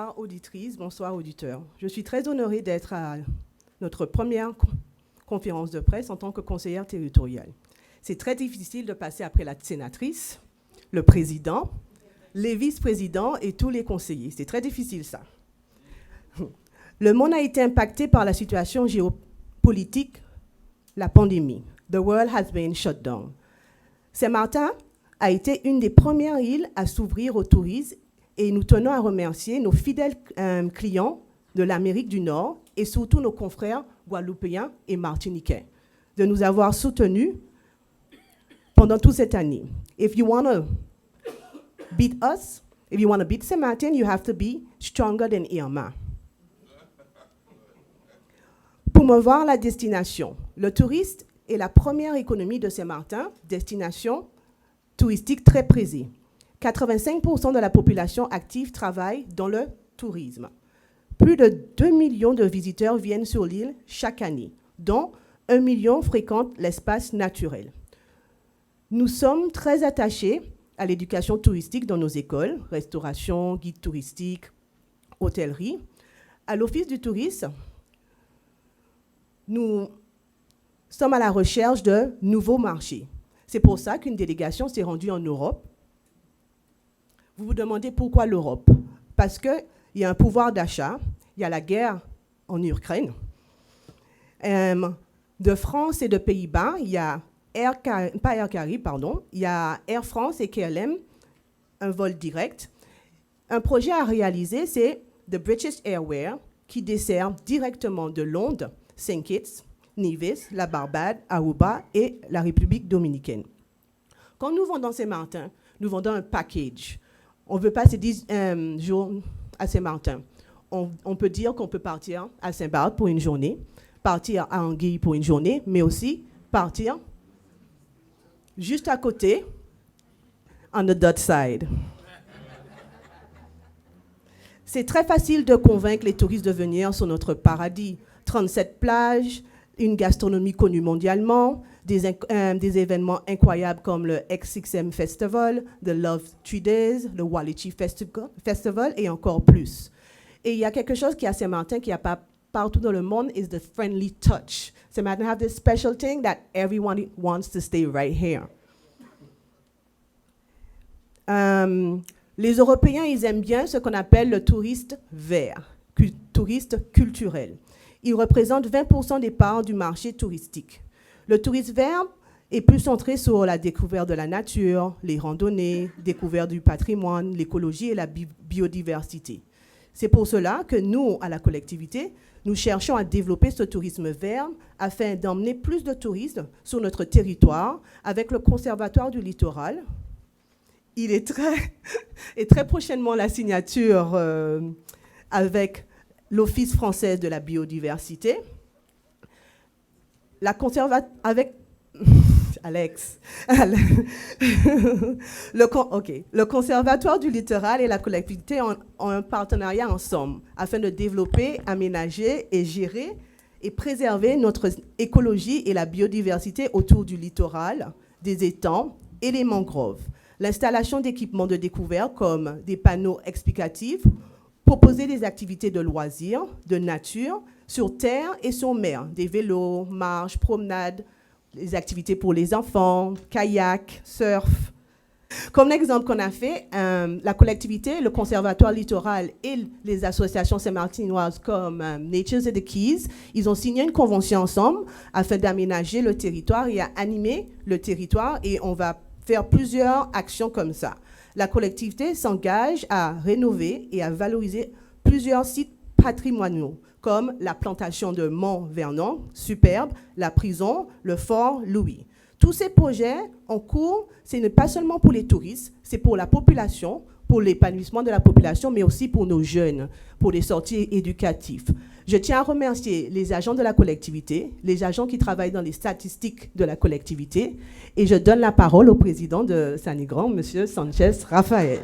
Bonsoir auditrices, bonsoir auditeurs. Je suis très honorée d'être à notre première conférence de presse en tant que conseillère territoriale. C'est très difficile de passer après la sénatrice, le président, les vice-présidents et tous les conseillers. C'est très difficile ça. Le monde a été impacté par la situation géopolitique, la pandémie. The world has been shut down. Saint-Martin a été une des premières îles à s'ouvrir au tourisme et nous tenons à remercier nos fidèles clients de l'Amérique du Nord et surtout nos confrères guadeloupéens et martiniquais de nous avoir soutenus pendant toute cette année. If you want to beat us, if you want to beat Saint-Martin, you have to be stronger than Irma. Promouvoir la destination. Le touriste est la première économie de Saint-Martin, destination touristique très prisée. 85% de la population active travaille dans le tourisme. Plus de 2 millions de visiteurs viennent sur l'île chaque année, dont 1 million fréquentent l'espace naturel. Nous sommes très attachés à l'éducation touristique dans nos écoles, restauration, guide touristique, hôtellerie. À l'Office du tourisme, nous sommes à la recherche de nouveaux marchés. C'est pour ça qu'une délégation s'est rendue en Europe. Vous vous demandez pourquoi l'Europe? Parce qu'il y a un pouvoir d'achat, il y a la guerre en Ukraine. De France et de Pays-Bas, il y a il y a Air France et KLM, un vol direct. Un projet à réaliser, c'est The British Airways, qui dessert directement de Londres, Saint Kitts, Nevis, la Barbade, Aruba et la République dominicaine. Quand nous vendons Saint-Martin, nous vendons un package. On veut passer 10 jours à Saint-Martin. On peut dire qu'on peut partir à Saint-Barth pour une journée, partir à Anguille pour une journée, mais aussi partir juste à côté, on the Dutch side. C'est très facile de convaincre les touristes de venir sur notre paradis. 37 plages, une gastronomie connue mondialement, des événements incroyables comme le XXM Festival, The Love 3 Days, le Wallichi Festival et encore plus. Et il y a quelque chose qui est à Saint-Martin qui n'y a pas partout dans le monde, is the friendly touch. Saint-Martin have this special thing that everyone wants to stay right here. Les Européens, ils aiment bien ce qu'on appelle le touriste vert, touriste culturel. Il représente 20% des parts du marché touristique. Le tourisme vert est plus centré sur la découverte de la nature, les randonnées, découverte du patrimoine, l'écologie et la biodiversité. C'est pour cela que nous, à la collectivité, nous cherchons à développer ce tourisme vert afin d'emmener plus de touristes sur notre territoire avec le Conservatoire du littoral. Il est très prochainement la signature avec l'Office français de la biodiversité. Avec Alex. Le Conservatoire du littoral et la collectivité ont un partenariat ensemble afin de développer, aménager et gérer et préserver notre écologie et la biodiversité autour du littoral, des étangs et les mangroves. L'installation d'équipements de découverte comme des panneaux explicatifs, proposer des activités de loisirs, de nature, sur terre et sur mer, des vélos, marches, promenades, des activités pour les enfants, kayak, surf. Comme l'exemple qu'on a fait, la collectivité, le Conservatoire littoral et les associations saint-martinoises comme Nature's at the Keys, ils ont signé une convention ensemble afin d'aménager le territoire et à animer le territoire et on va faire plusieurs actions comme ça. La collectivité s'engage à rénover et à valoriser plusieurs sites patrimoniaux, comme la plantation de Mont-Vernon, superbe, la prison, le fort Louis. Tous ces projets en cours, ce n'est pas seulement pour les touristes, c'est pour la population, pour l'épanouissement de la population, mais aussi pour nos jeunes, pour les sorties éducatives. Je tiens à remercier les agents de la collectivité, les agents qui travaillent dans les statistiques de la collectivité, et je donne la parole au président de Saint-Négron, M. Sanchez Raphaël.